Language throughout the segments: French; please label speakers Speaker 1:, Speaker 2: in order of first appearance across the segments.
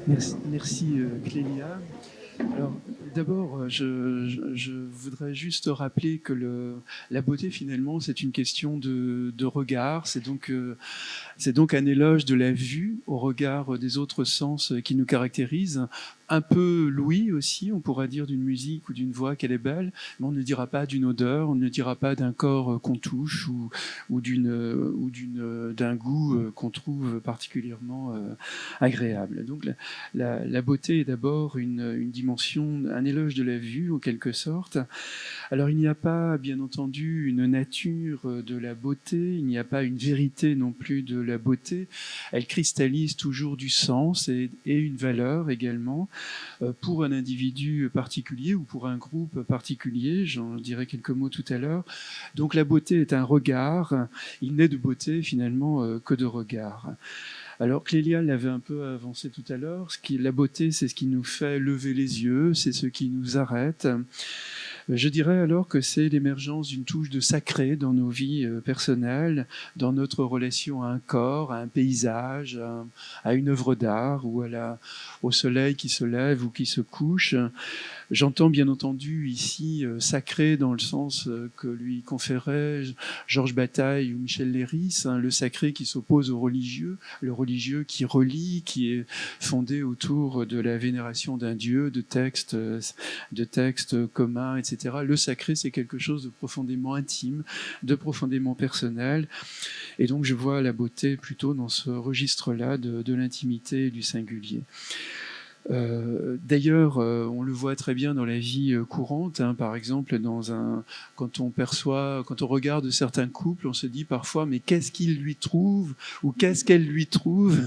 Speaker 1: Merci, Clélia. Alors, d'abord, je voudrais juste rappeler que la beauté, finalement, c'est une question de regard. C'est donc un éloge de la vue au regard des autres sens qui nous caractérisent. Un peu l'ouïe aussi, on pourra dire d'une musique ou d'une voix qu'elle est belle, mais on ne dira pas d'une odeur, on ne dira pas d'un corps qu'on touche ou d'un goût qu'on trouve particulièrement agréable. Donc la beauté est d'abord une dimension, un éloge de la vue en quelque sorte. Alors il n'y a pas, bien entendu, une nature de la beauté, il n'y a pas une vérité non plus de la beauté. Elle cristallise toujours du sens et une valeur également pour un individu particulier ou pour un groupe particulier. J'en dirai quelques mots tout à l'heure. Donc la beauté est un regard. Il n'est de beauté finalement que de regard. Alors Clélia l'avait un peu avancé tout à l'heure. La beauté, c'est ce qui nous fait lever les yeux, c'est ce qui nous arrête. Je dirais alors que c'est l'émergence d'une touche de sacré dans nos vies personnelles, dans notre relation à un corps, à un paysage, à une œuvre d'art ou au soleil qui se lève ou qui se couche. J'entends bien entendu ici sacré dans le sens que lui conférait Georges Bataille ou Michel Léris, hein, le sacré qui s'oppose au religieux, le religieux qui relie, qui est fondé autour de la vénération d'un dieu, de textes communs, etc. Le sacré, c'est quelque chose de profondément intime, de profondément personnel. Et donc je vois la beauté plutôt dans ce registre-là de l'intimité et du singulier. D'ailleurs, on le voit très bien dans la vie courante. Hein, par exemple, quand on regarde certains couples, on se dit parfois, mais qu'est-ce qu'il lui trouve ou qu'est-ce qu'elle lui trouve,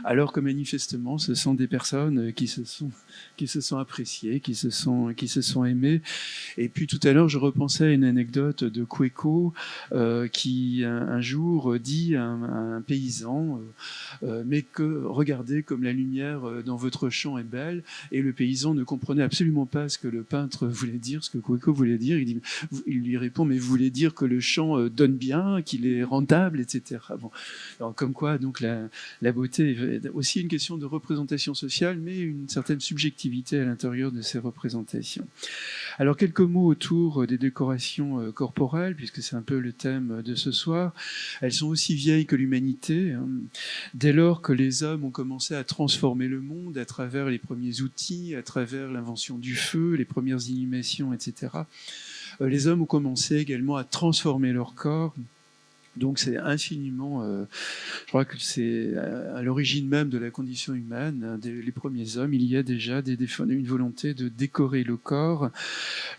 Speaker 1: alors que manifestement, ce sont des personnes qui se sont appréciées, qui se sont aimées. Et puis tout à l'heure, je repensais à une anecdote de Cueco qui un jour dit à un paysan mais que regardez comme la lumière dans votre champ est belle. Et le paysan ne comprenait absolument pas ce que le peintre voulait dire, ce que Cueco voulait dire. Il lui répond, mais vous voulez dire que le champ donne bien, qu'il est rentable, etc. Bon. Alors, comme quoi, donc la beauté est aussi une question de représentation sociale, mais une certaine subjectivité à l'intérieur de ces représentations. Alors quelques mots autour des décorations corporelles, puisque c'est un peu le thème de ce soir. Elles sont aussi vieilles que l'humanité. Hein. Dès lors que les hommes ont commencé à transformer le monde à travers les premiers outils, à travers l'invention du feu, les premières inhumations, etc., les hommes ont commencé également à transformer leur corps. Donc c'est infiniment, je crois que c'est à l'origine même de la condition humaine, hein, les premiers hommes, il y a déjà une volonté de décorer le corps.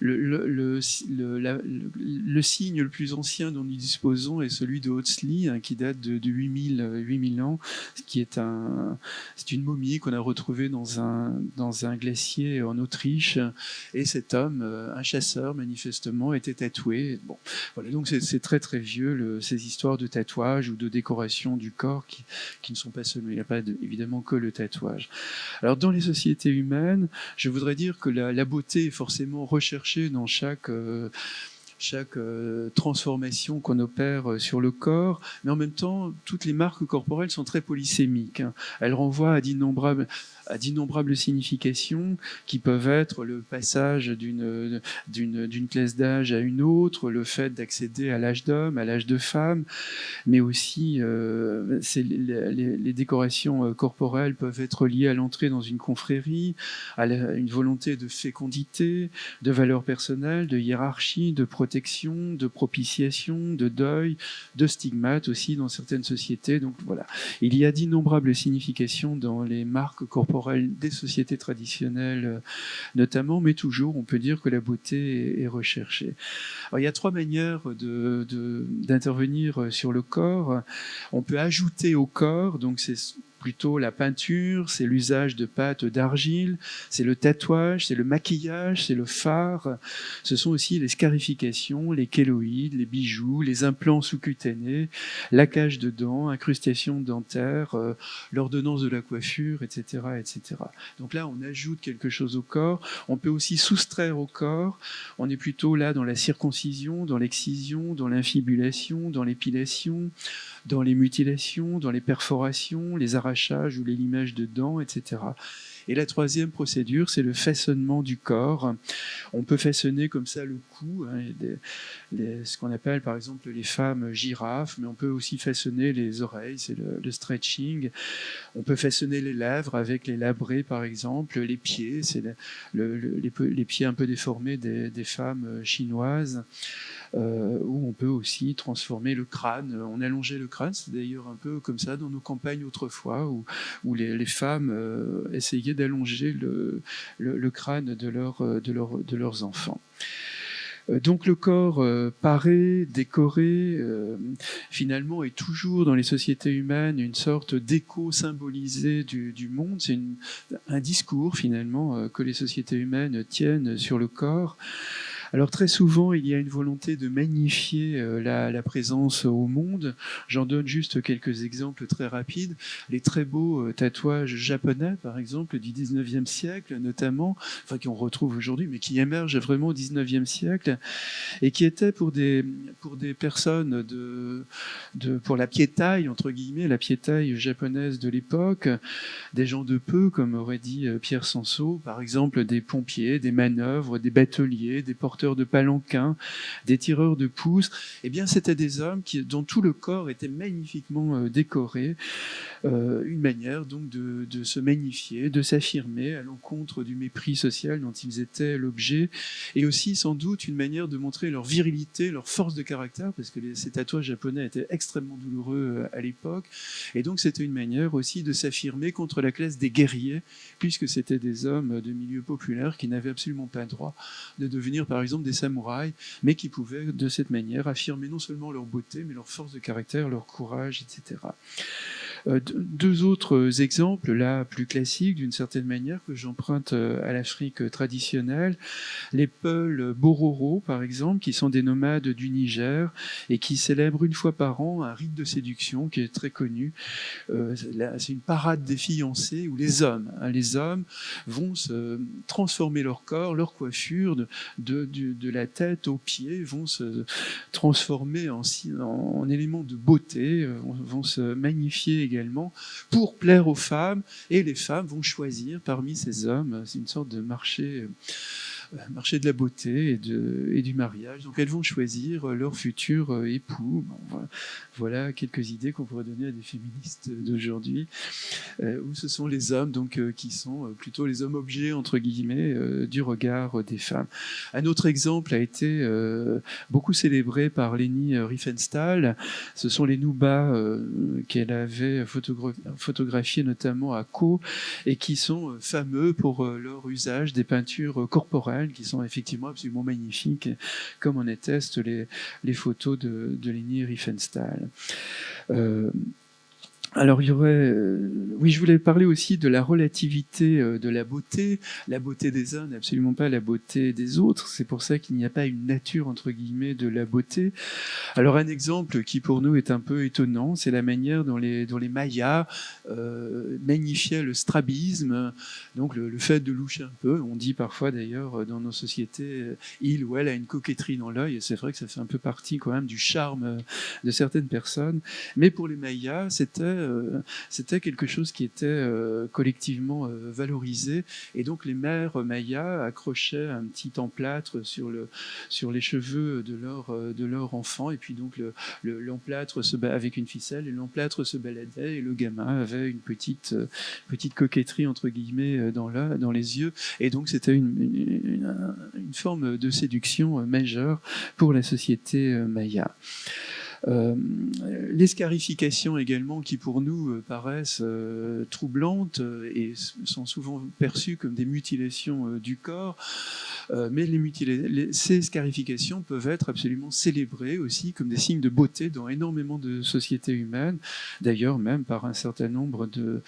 Speaker 1: Le signe le plus ancien dont nous disposons est celui de Huxley, hein, qui date de 8000 ans, c'est une momie qu'on a retrouvée dans un glacier en Autriche, et cet homme, un chasseur manifestement, était tatoué. Bon, voilà, donc c'est très très vieux, ces histoires de tatouage ou de décoration du corps qui ne sont pas seulement, il n'y a pas évidemment que le tatouage. Alors dans les sociétés humaines, je voudrais dire que la beauté est forcément recherchée dans chaque transformation qu'on opère sur le corps, mais en même temps, toutes les marques corporelles sont très polysémiques. Hein. Elles renvoient à d'innombrables significations qui peuvent être le passage d'une classe d'âge à une autre, le fait d'accéder à l'âge d'homme, à l'âge de femme, mais aussi les décorations corporelles peuvent être liées à l'entrée dans une confrérie, à une volonté de fécondité, de valeur personnelle, de hiérarchie, de protection, de propitiation, de deuil, de stigmate aussi dans certaines sociétés. Donc voilà, il y a d'innombrables significations dans les marques corporelles des sociétés traditionnelles notamment, mais toujours on peut dire que la beauté est recherchée. Alors, il y a trois manières d'intervenir sur le corps. On peut ajouter au corps, donc c'est plutôt la peinture, c'est l'usage de pâtes d'argile, c'est le tatouage, c'est le maquillage, c'est le fard. Ce sont aussi les scarifications, les kéloïdes, les bijoux, les implants sous-cutanés, laquage de dents, incrustation dentaire, l'ordonnance de la coiffure, etc., etc. Donc là, on ajoute quelque chose au corps. On peut aussi soustraire au corps. On est plutôt là dans la circoncision, dans l'excision, dans l'infibulation, dans l'épilation, dans les mutilations, dans les perforations, les arrachages l'arrachage ou les limages de dents, etc. Et la troisième procédure, c'est le façonnement du corps. On peut façonner comme ça le cou, hein, ce qu'on appelle par exemple les femmes girafes, mais on peut aussi façonner les oreilles, c'est le stretching. On peut façonner les lèvres avec les labrés par exemple, les pieds, c'est les pieds un peu déformés des femmes chinoises. Où on peut aussi transformer le crâne. On allongeait le crâne, c'est d'ailleurs un peu comme ça dans nos campagnes autrefois, où les femmes essayaient d'allonger le crâne de leurs enfants. Donc le corps paré, décoré, finalement est toujours dans les sociétés humaines une sorte d'écho symbolisé du monde. C'est un discours finalement que les sociétés humaines tiennent sur le corps. Alors très souvent, il y a une volonté de magnifier la présence au monde. J'en donne juste quelques exemples très rapides. Les très beaux tatouages japonais, par exemple, du 19e siècle notamment, enfin qu'on retrouve aujourd'hui, mais qui émergent vraiment au 19e siècle, et qui étaient pour des personnes pour la piétaille, entre guillemets, la piétaille japonaise de l'époque, des gens de peu, comme aurait dit Pierre Sansot, par exemple des pompiers, des manœuvres, des bateliers, des porteurs de palanquins, des tireurs de pouces. Eh bien, c'était des hommes dont tout le corps était magnifiquement décoré. Une manière donc de se magnifier, de s'affirmer à l'encontre du mépris social dont ils étaient l'objet, et aussi sans doute une manière de montrer leur virilité, leur force de caractère, parce que ces tatouages japonais étaient extrêmement douloureux à l'époque, et donc c'était une manière aussi de s'affirmer contre la classe des guerriers, puisque c'était des hommes de milieu populaire qui n'avaient absolument pas le droit de devenir par exemple des samouraïs, mais qui pouvaient de cette manière affirmer non seulement leur beauté, mais leur force de caractère, leur courage, etc. Deux autres exemples, là, plus classiques d'une certaine manière, que j'emprunte à l'Afrique traditionnelle. Les Peuls Bororo, par exemple, qui sont des nomades du Niger et qui célèbrent une fois par an un rite de séduction qui est très connu. C'est une parade des fiancés où les hommes vont se transformer leur corps, leur coiffure, de la tête aux pieds, vont se transformer en éléments de beauté, vont se magnifier également pour plaire aux femmes, et les femmes vont choisir parmi ces hommes. C'est une sorte de marché de la beauté et du mariage. Donc elles vont choisir leur futur époux. Bon, voilà quelques idées qu'on pourrait donner à des féministes d'aujourd'hui, où ce sont les hommes donc, qui sont plutôt les hommes objets, entre guillemets, du regard des femmes. Un autre exemple a été beaucoup célébré par Leni Riefenstahl. Ce sont les Nubas qu'elle avait photographiés notamment à Caux, et qui sont fameux pour leur usage des peintures corporelles, qui sont effectivement absolument magnifiques, comme en attestent les photos de Leni Riefenstahl. Alors, il y aurait, oui, je voulais parler aussi de la relativité de la beauté. La beauté des uns n'est absolument pas la beauté des autres. C'est pour ça qu'il n'y a pas une nature, entre guillemets, de la beauté. Alors, un exemple qui pour nous est un peu étonnant, c'est la manière dont les Mayas magnifiaient le strabisme, donc le fait de loucher un peu. On dit parfois d'ailleurs dans nos sociétés, il ou elle a une coquetterie dans l'œil, et c'est vrai que ça fait un peu partie quand même du charme de certaines personnes. Mais pour les Mayas, c'était quelque chose qui était collectivement valorisé, et donc les mères mayas accrochaient un petit emplâtre sur les cheveux de leur enfant, et puis donc l'emplâtre avec une ficelle, et l'emplâtre se baladait, et le gamin avait une petite coquetterie entre guillemets dans les yeux, et donc c'était une forme de séduction majeure pour la société maya. Les scarifications également, qui pour nous paraissent troublantes et sont souvent perçues comme des mutilations du corps, mais ces scarifications peuvent être absolument célébrées aussi comme des signes de beauté dans énormément de sociétés humaines, d'ailleurs même par un certain nombre de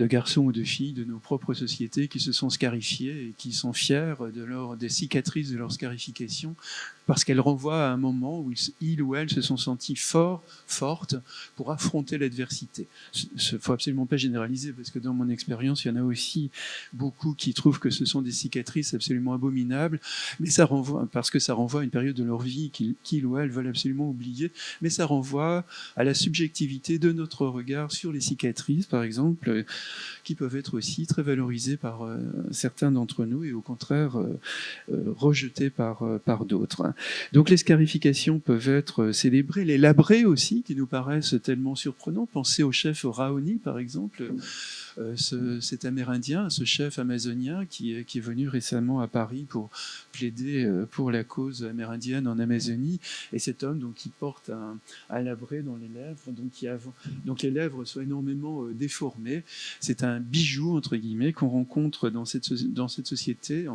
Speaker 1: garçons ou de filles de nos propres sociétés qui se sont scarifiés et qui sont fiers des cicatrices de leur scarification, parce qu'elle renvoie à un moment où il ou elle se sont sentis fortes pour affronter l'adversité. Il ne faut absolument pas généraliser, parce que dans mon expérience, il y en a aussi beaucoup qui trouvent que ce sont des cicatrices absolument abominables, mais ça renvoie, parce que ça renvoie à une période de leur vie qu'ils ou elles veulent absolument oublier, mais ça renvoie à la subjectivité de notre regard sur les cicatrices, par exemple, qui peuvent être aussi très valorisées par certains d'entre nous et au contraire rejetées par d'autres. Donc les scarifications peuvent être célébrées, les labrés aussi, qui nous paraissent tellement surprenants. Pensez au chef Raoni, par exemple, cet Amérindien, ce chef amazonien qui est venu récemment à Paris pour plaider pour la cause amérindienne en Amazonie. Et cet homme donc, qui porte un labré dans les lèvres, donc les lèvres sont énormément déformées. C'est un bijou, entre guillemets, qu'on rencontre dans cette société,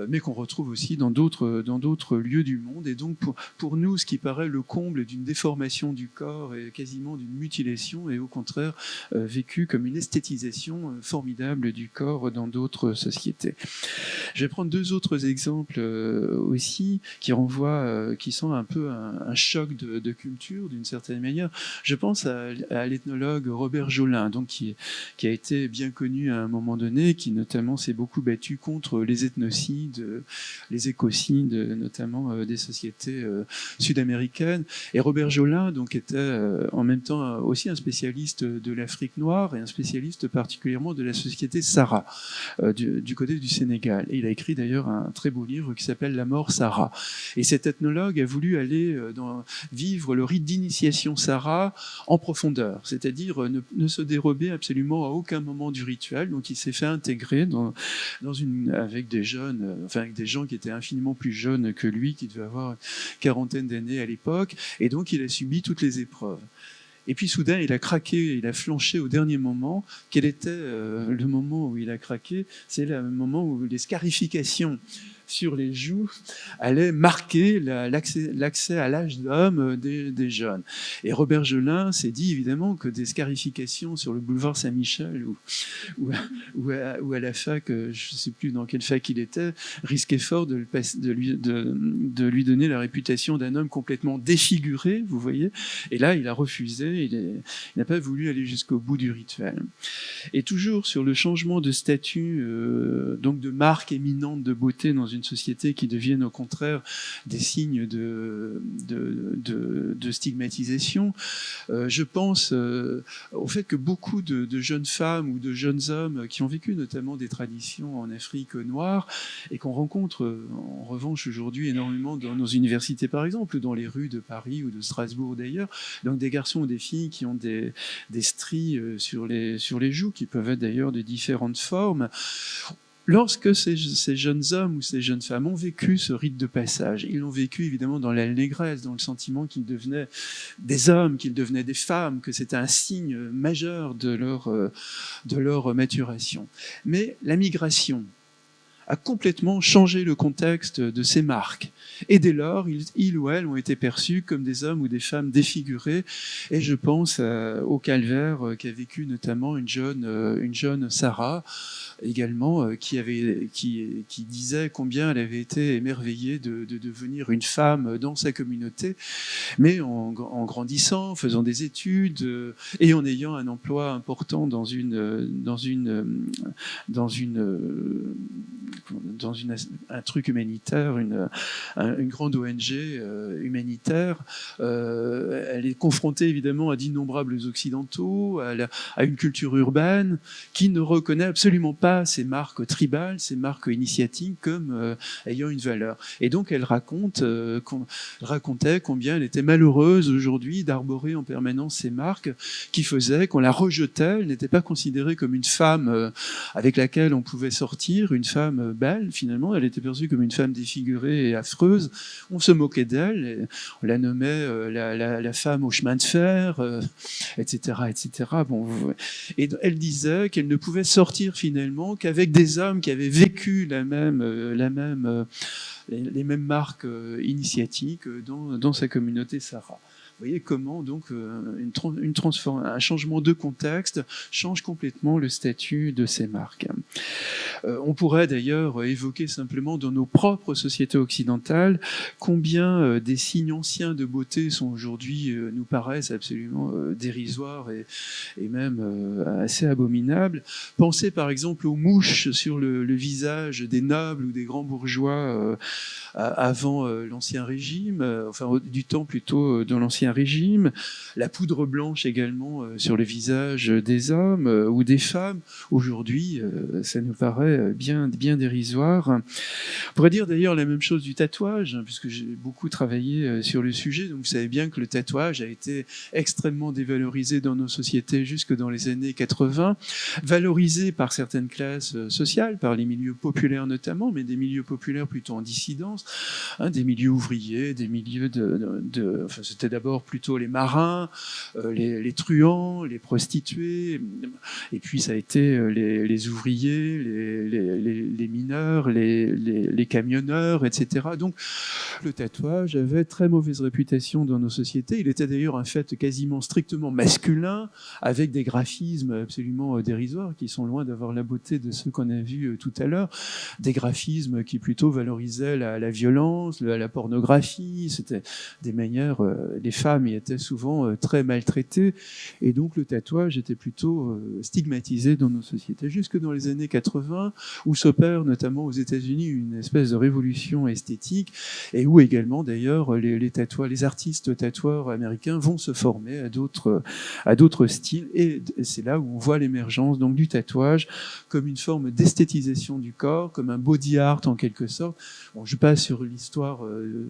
Speaker 1: mais qu'on retrouve aussi dans d'autres lieux du monde. Et donc, pour nous, ce qui paraît le comble d'une déformation du corps et quasiment d'une mutilation est au contraire vécu comme une esthétisation formidable du corps dans d'autres sociétés. Je vais prendre deux autres exemples aussi qui renvoient, qui sont un peu un choc de culture d'une certaine manière. Je pense à l'ethnologue Robert Jolin, donc qui a été bien connu à un moment donné, qui notamment s'est beaucoup battu contre les ethnocides, les écocides, notamment des sociétés sud-américaines. Et Robert Jolin donc, était en même temps aussi un spécialiste de l'Afrique noire et un spécialiste particulièrement de la société Sara, du côté du Sénégal. Et il a écrit d'ailleurs un très beau livre qui s'appelle La mort Sara. Et cet ethnologue a voulu aller vivre le rite d'initiation Sara en profondeur, c'est-à-dire ne se dérober absolument à aucun moment du rituel. Donc il s'est fait intégrer avec des jeunes, avec des gens qui étaient infiniment plus jeunes que lui, qui devaient avoir une quarantaine d'années à l'époque, et donc il a subi toutes les épreuves. Et puis soudain, il a craqué, il a flanché au dernier moment. Quel était le moment où il a craqué? C'est le moment où les scarifications sur les joues allait marquer l'accès à l'âge d'homme des jeunes. Et Robert Jolin s'est dit évidemment que des scarifications sur le boulevard Saint-Michel ou à la fac, je ne sais plus dans quelle fac il était, risquaient fort de lui donner la réputation d'un homme complètement défiguré, vous voyez. Et là, il a refusé, il n'a pas voulu aller jusqu'au bout du rituel. Et toujours sur le changement de statut, donc de marque éminente de beauté dans une société qui deviennent au contraire des signes de stigmatisation. Je pense au fait que beaucoup de jeunes femmes ou de jeunes hommes qui ont vécu notamment des traditions en Afrique noire et qu'on rencontre en revanche aujourd'hui énormément dans nos universités par exemple, ou dans les rues de Paris ou de Strasbourg d'ailleurs, donc des garçons ou des filles qui ont des stries sur les joues qui peuvent être d'ailleurs de différentes formes. Lorsque ces jeunes hommes ou ces jeunes femmes ont vécu ce rite de passage, ils l'ont vécu évidemment dans l'allégresse, dans le sentiment qu'ils devenaient des hommes, qu'ils devenaient des femmes, que c'était un signe majeur de leur maturation. Mais la migration a complètement changé le contexte de ces marques. Et dès lors, ils ou elles ont été perçus comme des hommes ou des femmes défigurés. Et je pense au calvaire qu'a vécu notamment une jeune Sarah, également, qui disait combien elle avait été émerveillée de devenir une femme dans sa communauté, mais en grandissant, en faisant des études et en ayant un emploi important dans un truc humanitaire, une grande ONG humanitaire. Elle est confrontée évidemment à d'innombrables occidentaux, à une culture urbaine qui ne reconnaît absolument pas ces marques tribales, ces marques initiatiques comme ayant une valeur. Et donc elle racontait combien elle était malheureuse aujourd'hui d'arborer en permanence ces marques qui faisaient qu'on la rejetait. Elle n'était pas considérée comme une femme avec laquelle on pouvait sortir, une femme belle finalement. Elle était perçue comme une femme défigurée et affreuse. On se moquait d'elle, on la nommait la femme au chemin de fer, etc., etc. Bon, et elle disait qu'elle ne pouvait sortir finalement qu'avec des hommes qui avaient vécu les mêmes marques initiatiques dans sa communauté Sarah. Vous voyez comment donc un changement de contexte change complètement le statut de ces marques. On pourrait d'ailleurs évoquer simplement dans nos propres sociétés occidentales combien des signes anciens de beauté sont aujourd'hui, nous paraissent absolument dérisoires et même assez abominables. Pensez par exemple aux mouches sur le visage des nobles ou des grands bourgeois avant l'Ancien Régime, enfin du temps plutôt de l'Ancien Régime, la poudre blanche également sur le visage des hommes ou des femmes. Aujourd'hui, ça nous paraît bien dérisoire. On pourrait dire d'ailleurs la même chose du tatouage, puisque j'ai beaucoup travaillé sur le sujet. Donc vous savez bien que le tatouage a été extrêmement dévalorisé dans nos sociétés jusque dans les années 80, valorisé par certaines classes sociales, par les milieux populaires notamment, mais des milieux populaires plutôt en dissidence, des milieux ouvriers, des milieux enfin, c'était d'abord plutôt les marins, les truands, les prostituées, et puis ça a été les ouvriers, les mineurs, les camionneurs, etc. Donc le tatouage avait très mauvaise réputation dans nos sociétés. Il était d'ailleurs un fait quasiment strictement masculin, avec des graphismes absolument dérisoires qui sont loin d'avoir la beauté de ceux qu'on a vus tout à l'heure. Des graphismes qui plutôt valorisaient la violence, la pornographie. C'était des manières... les femmes y étaient souvent très maltraitées. Et donc le tatouage était plutôt stigmatisé dans nos sociétés. Jusque dans les années 80, où s'opère notamment aux États-Unis une espèce de révolution esthétique, et où également d'ailleurs les artistes tatoueurs américains vont se former à d'autres styles. Et c'est là où on voit l'émergence donc du tatouage comme une forme d'esthétisation du corps, comme un body art en quelque sorte. Bon, je passe sur l'histoire,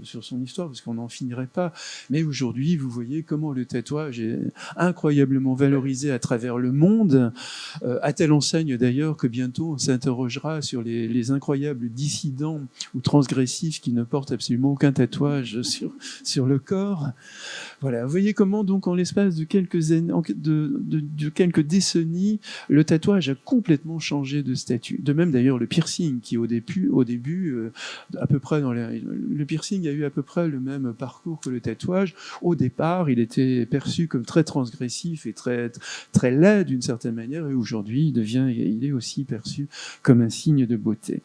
Speaker 1: sur son histoire, parce qu'on n'en finirait pas. Mais aujourd'hui, vous voyez comment le tatouage est incroyablement valorisé à travers le monde, à telle enseigne d'ailleurs que bientôt on s'interrogera sur les incroyables dissidents ou transgressifs qui ne portent absolument aucun tatouage sur le corps. Voilà, vous voyez comment donc en l'espace de quelques années, de quelques décennies, le tatouage a complètement changé de statut. De même d'ailleurs le piercing, qui au début à peu près le piercing a eu à peu près le même parcours que le tatouage. Au départ, il était perçu comme très transgressif et très très laid d'une certaine manière, et aujourd'hui il est aussi perçu comme un signe de beauté.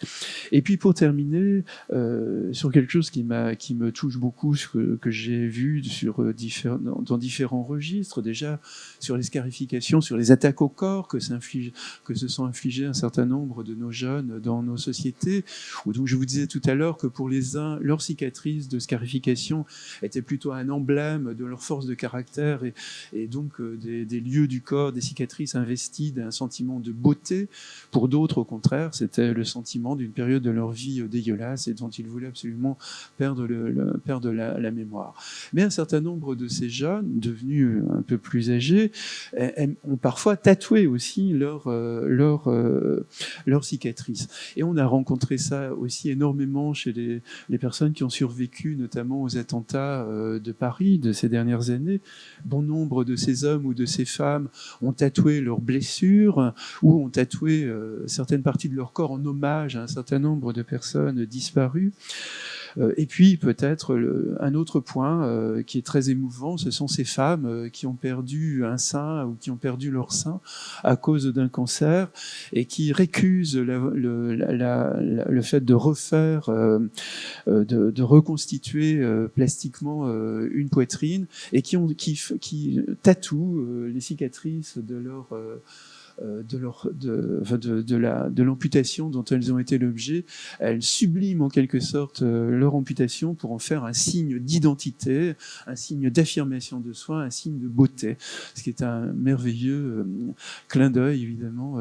Speaker 1: Et puis pour terminer, sur quelque chose qui me touche beaucoup, que j'ai vu dans différents registres, déjà sur les scarifications, sur les attaques au corps que se sont infligées un certain nombre de nos jeunes dans nos sociétés, où donc je vous disais tout à l'heure que pour les uns, leur cicatrice de scarification était plutôt un emblème de leur force de caractère et donc des lieux du corps, des cicatrices investies d'un sentiment de beauté. Pour d'autres, au contraire, c'était le sentiment d'une période de leur vie dégueulasse et dont ils voulaient absolument perdre la mémoire. Mais un certain nombre de ces jeunes, devenus un peu plus âgés, ont parfois tatoué aussi leur cicatrices. Et on a rencontré ça aussi énormément chez les personnes qui ont survécu, notamment aux attentats de Paris de ces dernières années. Bon nombre de ces hommes ou de ces femmes ont tatoué leurs blessures ou ont tatoué certaines parties de leur corps en hommage à un certain nombre de personnes disparues. Et puis peut-être un autre point qui est très émouvant, ce sont ces femmes qui ont perdu un sein ou qui ont perdu leur sein à cause d'un cancer et qui récusent le fait de refaire, de reconstituer plastiquement une poitrine et qui tatouent les cicatrices de l'amputation dont elles ont été l'objet. Elles subliment en quelque sorte leur amputation pour en faire un signe d'identité, un signe d'affirmation de soi, un signe de beauté, ce qui est un merveilleux clin d'œil évidemment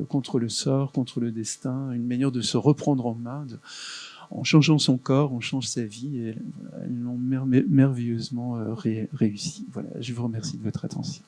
Speaker 1: contre le sort, contre le destin, une manière de se reprendre en main. En changeant son corps, on change sa vie et elles l'ont merveilleusement réussi. Voilà, je vous remercie de votre attention.